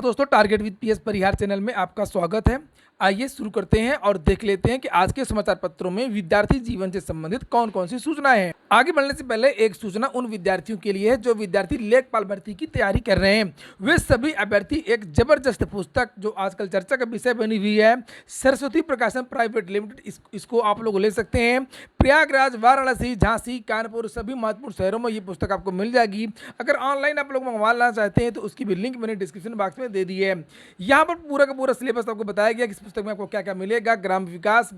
दोस्तों, target with PS Parihar channel में आपका स्वागत है। आइए शुरू करते हैं और देख लेते हैं कि आज के समाचार पत्रों में विद्यार्थी जीवन से संबंधित कौन कौन सी सूचनाएं हैं। आगे बढ़ने से पहले एक सूचना उन विद्यार्थियों के लिए है जो विद्यार्थी लेखपाल भर्ती की तैयारी कर रहे हैं। वे सभी अभ्यर्थी एक जबरदस्त पुस्तक जो आजकल चर्चा का विषय बनी हुई है, सरस्वती प्रकाशन प्राइवेट लिमिटेड, इसको आप लोग ले सकते हैं। प्रयागराज, वाराणसी, झांसी, कानपुर सभी महत्वपूर्ण शहरों में ये पुस्तक आपको मिल जाएगी। अगर ऑनलाइन आप लोग मंगवाना चाहते हैं तो उसकी भी लिंक मैंने डिस्क्रिप्शन बॉक्स में दे दी है। यहाँ पर पूरा का पूरा सिलेबस आपको बताया गया कि इस पुस्तक में आपको क्या क्या मिलेगा। ग्राम विकास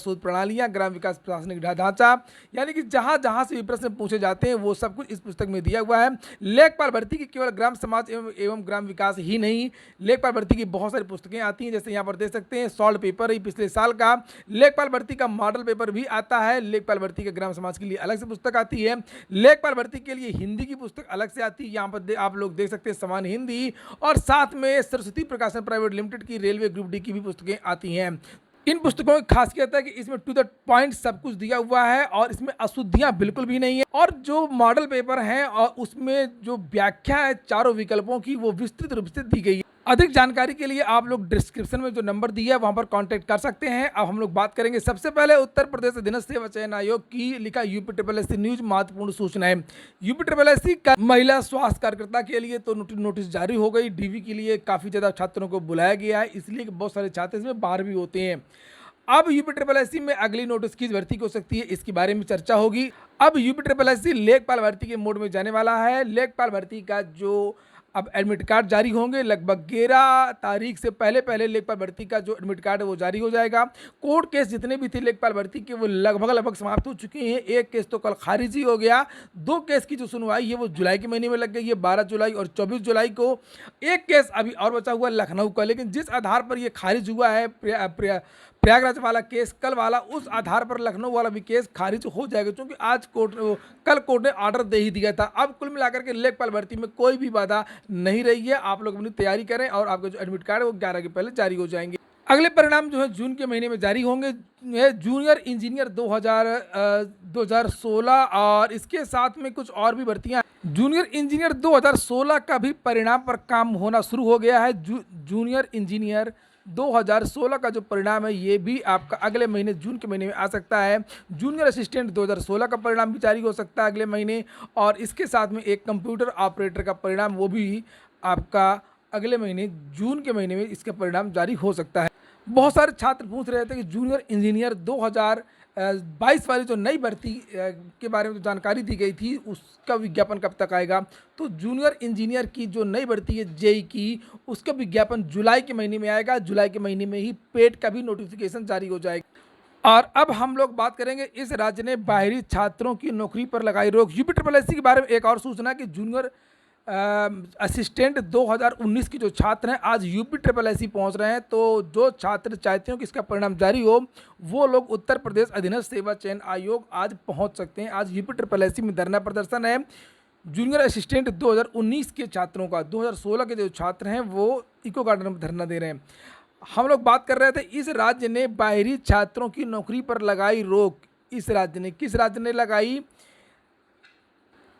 शोध प्रणालियाँ, ग्राम विकास प्रशासनिक ढांचा, यानी कि जहाँ जहाँ से भी प्रश्न पूछे जाते हैं वो सब कुछ इस पुस्तक में दिया हुआ है। लेखपाल भर्ती की केवल ग्राम समाज एवं ग्राम विकास ही नहीं, लेखपाल भर्ती की बहुत सारी पुस्तकें आती हैं। जैसे यहाँ पर देख सकते हैं, सॉल्व पेपर ही पिछले साल का, लेखपाल भर्ती का मॉडल पेपर भी आता है, लेखपाल भर्ती के ग्राम समाज के लिए अलग से पुस्तक आती है, लेखपाल भर्ती के लिए हिंदी की पुस्तक अलग से आती है। यहाँ पर आप लोग देख सकते हैं समान हिंदी, और साथ में सरस्वती प्रकाशन प्राइवेट लिमिटेड की रेलवे ग्रुप डी की भी पुस्तकें आती हैं। इन पुस्तकों की खासियत है कि इसमें टू द पॉइंट सब कुछ दिया हुआ है और इसमें अशुद्धियां बिल्कुल भी नहीं है। और जो मॉडल पेपर है और उसमें जो व्याख्या है चारों विकल्पों की, वो विस्तृत रूप से दी गई है। अधिक जानकारी के लिए आप लोग डिस्क्रिप्शन में जो नंबर दिया है वहां पर कांटेक्ट कर सकते हैं। अब हम लोग बात करेंगे सबसे पहले उत्तर प्रदेश अधीनस्थ सेवा चयन आयोग की लिखा यूपी न्यूज महत्वपूर्ण सूचना है। यूपी का महिला स्वास्थ्य कार्यकर्ता के लिए तो नोटिस जारी हो गई। डीवी के लिए काफ़ी ज़्यादा छात्रों को बुलाया गया है, इसलिए बहुत सारे छात्र इसमें बाहर भी होते हैं। अब यूपी में अगली नोटिस की भर्ती हो सकती है, इसके बारे में चर्चा होगी। अब यूपी लेखपाल भर्ती के मोड में जाने वाला है। लेखपाल भर्ती का जो अब एडमिट कार्ड जारी होंगे, लगभग 11 तारीख से पहले लेखपाल भर्ती का जो एडमिट कार्ड है वो जारी हो जाएगा। कोर्ट केस जितने भी थे लेखपाल भर्ती के वो लगभग समाप्त हो चुके हैं। एक केस तो कल खारिज ही हो गया। 2 केस की जो सुनवाई है वो जुलाई के महीने में लग गई है, 12 जुलाई और 24 जुलाई को। एक केस अभी और बचा हुआ लखनऊ का, लेकिन जिस आधार पर ये खारिज हुआ है प्रयागराज वाला केस, कल वाला, उस आधार पर लखनऊ वाला भी केस खारिज हो जाएगा, क्योंकि कल कोर्ट ने ऑर्डर दे ही दिया था। अब कुल मिलाकर के लेखपाल भर्ती में कोई भी बाधा नहीं रही है। आप लोग अपनी तैयारी करें और आपका जो एडमिट कार्ड है वो 11 के पहले जारी हो जाएंगे। अगले परिणाम जो है जून के महीने में जारी होंगे। जूनियर इंजीनियर 2016 और इसके साथ में कुछ और भी भर्तियां। जूनियर इंजीनियर 2016 का भी परिणाम पर काम होना शुरू हो गया है। जूनियर इंजीनियर 2016 का जो परिणाम है ये भी आपका अगले महीने जून के महीने में आ सकता है। जूनियर असिस्टेंट 2016 का परिणाम भी जारी हो सकता है अगले महीने, और इसके साथ में एक कंप्यूटर ऑपरेटर का परिणाम वो भी आपका अगले महीने जून के महीने में इसका परिणाम जारी हो सकता है। बहुत सारे छात्र पूछ रहे थे कि जूनियर इंजीनियर 2022 वाली जो नई भर्ती के बारे में जो जानकारी दी गई थी उसका विज्ञापन कब तक आएगा। तो जूनियर इंजीनियर की जो नई भर्ती है जेई की, उसका विज्ञापन जुलाई के महीने में आएगा। जुलाई के महीने में ही पेट का भी नोटिफिकेशन जारी हो जाएगा। और अब हम लोग बात करेंगे, इस राज्य ने बाहरी छात्रों की नौकरी पर लगाई रोक। यूपी के बारे में एक और सूचना कि जूनियर असिस्टेंट 2019 की जो छात्र हैं आज यूपी पहुंच रहे हैं। तो जो छात्र चाहते हो कि इसका परिणाम जारी हो, वो लोग उत्तर प्रदेश अधीनस्थ सेवा चयन आयोग आज पहुंच सकते हैं। आज यूपी में धरना प्रदर्शन है जूनियर असिस्टेंट 2019 के छात्रों का। 2016 के जो छात्र हैं वो इको गार्डन में धरना दे रहे हैं। हम लोग बात कर रहे थे, इस राज्य ने बाहरी छात्रों की नौकरी पर लगाई रोक। इस राज्य ने, किस राज्य ने लगाई?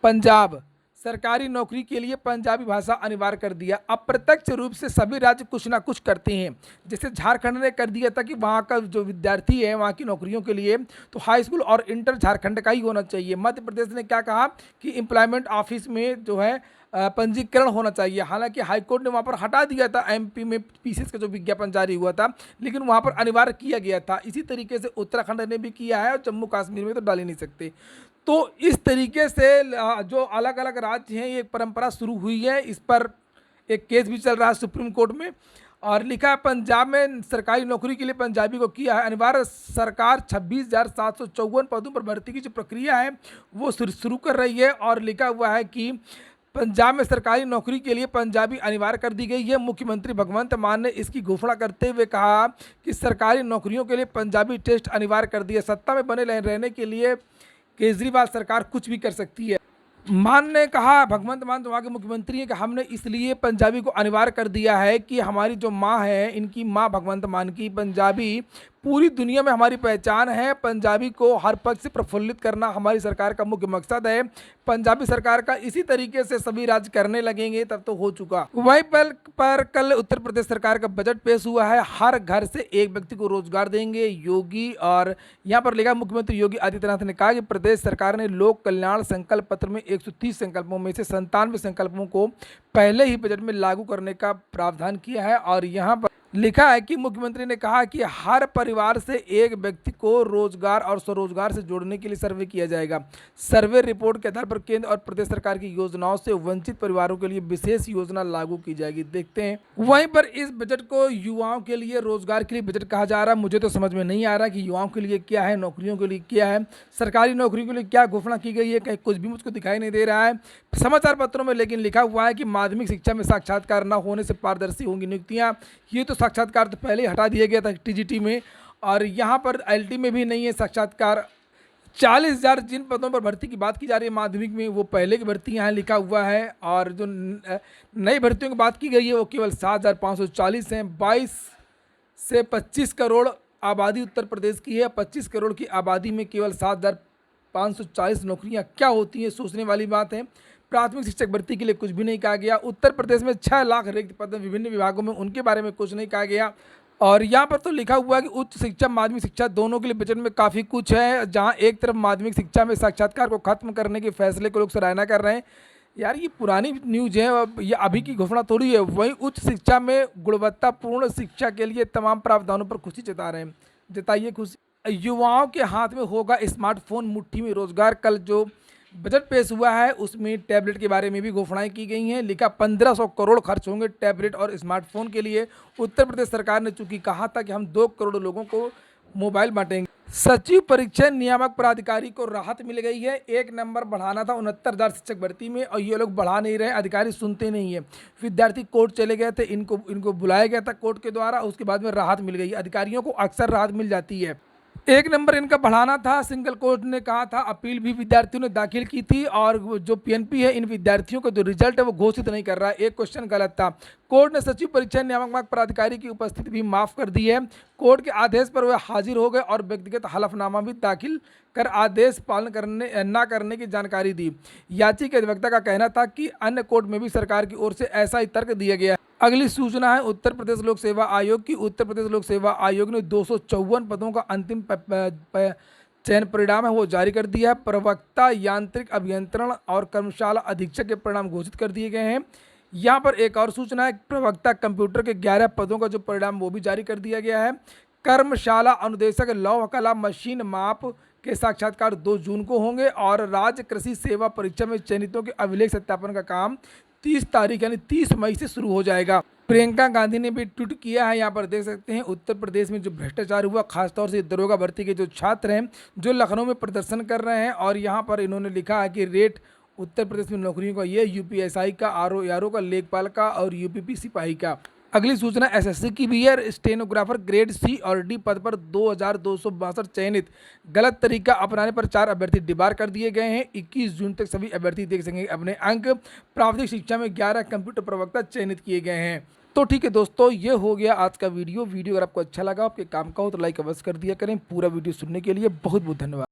पंजाब। सरकारी नौकरी के लिए पंजाबी भाषा अनिवार्य कर दिया। अप्रत्यक्ष रूप से सभी राज्य कुछ ना कुछ करते हैं। जैसे झारखंड ने कर दिया था कि वहाँ का जो विद्यार्थी है वहाँ की नौकरियों के लिए तो हाई स्कूल और इंटर झारखंड का ही होना चाहिए। मध्य प्रदेश ने क्या कहा कि एम्प्लॉयमेंट ऑफिस में जो है पंजीकरण होना चाहिए। हालांकि हाईकोर्ट ने वहाँ पर हटा दिया था, एमपी में पीसीएस का जो विज्ञापन जारी हुआ था, लेकिन वहाँ पर अनिवार्य किया गया था। इसी तरीके से उत्तराखंड ने भी किया है और जम्मू कश्मीर में तो डाल ही नहीं सकते। तो इस तरीके से जो अलग अलग राज्य हैं ये परंपरा शुरू हुई है। इस पर एक केस भी चल रहा है सुप्रीम कोर्ट में, और लिखा है पंजाब में सरकारी नौकरी के लिए पंजाबी को किया है अनिवार्य। सरकार 26,754 पदों पर भर्ती की जो प्रक्रिया है वो शुरू कर रही है, और लिखा हुआ है कि पंजाब में सरकारी नौकरी के लिए पंजाबी अनिवार्य कर दी गई है। मुख्यमंत्री भगवंत मान ने इसकी घोषणा करते हुए कहा कि सरकारी नौकरियों के लिए पंजाबी टेस्ट अनिवार्य कर दिया। सत्ता में बने रहने के लिए केजरीवाल सरकार कुछ भी कर सकती है। मान ने कहा, भगवंत मान जो वहाँ के मुख्यमंत्री हैं, कि हमने इसलिए पंजाबी को अनिवार्य कर दिया है कि हमारी जो माँ है, इनकी माँ भगवंत मान की पंजाबी पूरी दुनिया में हमारी पहचान है। पंजाबी को हर पक्ष से प्रफुल्लित करना हमारी सरकार का मुख्य मकसद है। पंजाबी सरकार का इसी तरीके से सभी राज्य करने लगेंगे तब तो हो चुका। वहीं पर कल उत्तर प्रदेश सरकार का बजट पेश हुआ है। हर घर से एक व्यक्ति को रोजगार देंगे योगी। और यहाँ पर लिखा मुख्यमंत्री योगी आदित्यनाथ ने कहा कि प्रदेश सरकार ने लोक कल्याण संकल्प पत्र में 130 संकल्पों में से 97 संकल्पों को पहले ही बजट में लागू करने का प्रावधान किया है। और यहाँ पर लिखा है कि मुख्यमंत्री ने कहा कि हर परिवार से एक व्यक्ति को रोजगार और स्वरोजगार से जोड़ने के लिए सर्वे किया जाएगा। सर्वे रिपोर्ट के आधार पर केंद्र और प्रदेश सरकार की योजनाओं से वंचित परिवारों के लिए विशेष योजना लागू की जाएगी। देखते हैं। वहीं पर इस बजट को युवाओं के लिए रोजगार के लिए बजट कहा जा रहा है। मुझे तो समझ में नहीं आ रहा कि युवाओं के लिए क्या है, नौकरियों के लिए क्या है, सरकारी नौकरियों के लिए क्या घोषणा की गई है, कहीं कुछ भी मुझको दिखाई नहीं दे रहा है समाचार पत्रों में। लेकिन लिखा हुआ है कि माध्यमिक शिक्षा में साक्षात्कार न होने से पारदर्शी होंगी नियुक्तियां। ये तो साक्षात्कार तो पहले ही हटा दिया गया था टीजीटी में, और यहाँ पर एलटी में भी नहीं है साक्षात्कार। 40,000 जिन पदों पर भर्ती की बात की जा रही है माध्यमिक में, वो पहले की भर्ती यहाँ लिखा हुआ है। और जो नई भर्तियों की बात की गई है वो केवल 7,540 हैं। 22 से 25 करोड़ आबादी उत्तर प्रदेश की है। 25 करोड़ की आबादी में केवल 7,540 नौकरियाँ क्या होती हैं, सोचने वाली बात है। प्राथमिक शिक्षक भर्ती के लिए कुछ भी नहीं कहा गया। उत्तर प्रदेश में 6 लाख रिक्त पद विभिन्न विभागों में, उनके बारे में कुछ नहीं कहा गया। और यहाँ पर तो लिखा हुआ है कि उच्च शिक्षा माध्यमिक शिक्षा दोनों के लिए बजट में काफ़ी कुछ है। जहाँ एक तरफ माध्यमिक शिक्षा में साक्षात्कार को खत्म करने के फैसले को लोग सराहना कर रहे हैं। यार ये पुरानी न्यूज़ है, ये अभी की घोषणा थोड़ी है। वहीं उच्च शिक्षा में गुणवत्तापूर्ण शिक्षा के लिए तमाम प्रावधानों पर खुशी जता रहे हैं। जताइए खुशी। युवाओं के हाथ में होगा स्मार्टफोन, मुट्ठी में रोजगार। कल जो बजट पेश हुआ है उसमें टैबलेट के बारे में भी घोषणाएं की गई हैं। लिखा 1500 करोड़ खर्च होंगे टैबलेट और स्मार्टफोन के लिए। उत्तर प्रदेश सरकार ने चूंकि कहा था कि हम 2 करोड़ लोगों को मोबाइल बांटेंगे। सचिव परीक्षा नियामक प्राधिकारी को राहत मिल गई है। 1 नंबर बढ़ाना था 69,000 शिक्षक भर्ती में, और ये लोग बढ़ा नहीं रहे, अधिकारी सुनते नहीं है। विद्यार्थी कोर्ट चले गए थे, इनको बुलाया गया था कोर्ट के द्वारा, उसके बाद में राहत मिल गई। अधिकारियों को अक्सर राहत मिल जाती है। 1 नंबर इनका बढ़ाना था। सिंगल कोर्ट ने कहा था, अपील भी विद्यार्थियों ने दाखिल की थी। और जो पीएनपी है इन विद्यार्थियों का जो रिजल्ट है वो घोषित नहीं कर रहा है। एक क्वेश्चन गलत था। कोर्ट ने सचिव परीक्षा नियामक प्राधिकारी की उपस्थिति भी माफ कर दी है। कोर्ट के आदेश पर वे हाजिर हो गए और व्यक्तिगत हलफनामा भी दाखिल कर आदेश पालन न करने की जानकारी दी। याचिका के अधिवक्ता का कहना था कि अन्य कोर्ट में भी सरकार की ओर से ऐसा ही तर्क दिया गया। अगली सूचना है उत्तर प्रदेश लोक सेवा आयोग की। उत्तर प्रदेश लोक सेवा आयोग ने 254 पदों का अंतिम चयन परिणाम है वो जारी कर दिया है। प्रवक्ता, यांत्रिक अभियंत्रण और कर्मशाला अधीक्षक के परिणाम घोषित कर दिए गए हैं। यहाँ पर एक और सूचना है, प्रवक्ता कंप्यूटर के 11 पदों का जो परिणाम वो भी जारी कर दिया गया है। कर्मशाला अनुदेशक लौह कला मशीन माप के साक्षात्कार 2 जून को होंगे। और राज्य कृषि सेवा परीक्षा में चयनितों के अभिलेख सत्यापन का काम 30 तारीख यानी 30 मई से शुरू हो जाएगा। प्रियंका गांधी ने भी ट्वीट किया है। यहाँ पर देख सकते हैं उत्तर प्रदेश में जो भ्रष्टाचार हुआ, खासतौर से दरोगा भर्ती के जो छात्र हैं जो लखनऊ में प्रदर्शन कर रहे हैं, और यहाँ पर इन्होंने लिखा है कि रेट उत्तर प्रदेश में नौकरियों का ये यूपीएसआई का, आरओ का, लेखपाल का और यूपीपी सिपाही का। अगली सूचना एसएससी की भी है। स्टेनोग्राफर ग्रेड सी और डी पद पर 2,262 चयनित। गलत तरीका अपनाने पर 4 अभ्यर्थी डिबार कर दिए गए हैं। 21 जून तक सभी अभ्यर्थी देख सकेंगे अपने अंक। प्राविधिक शिक्षा में 11 कंप्यूटर प्रवक्ता चयनित किए गए हैं। तो ठीक है दोस्तों, ये हो गया आज का वीडियो। अगर आपको अच्छा लगा, आपके काम का हो तो लाइक अवश्य कर दिया करें। पूरा वीडियो सुनने के लिए बहुत बहुत धन्यवाद।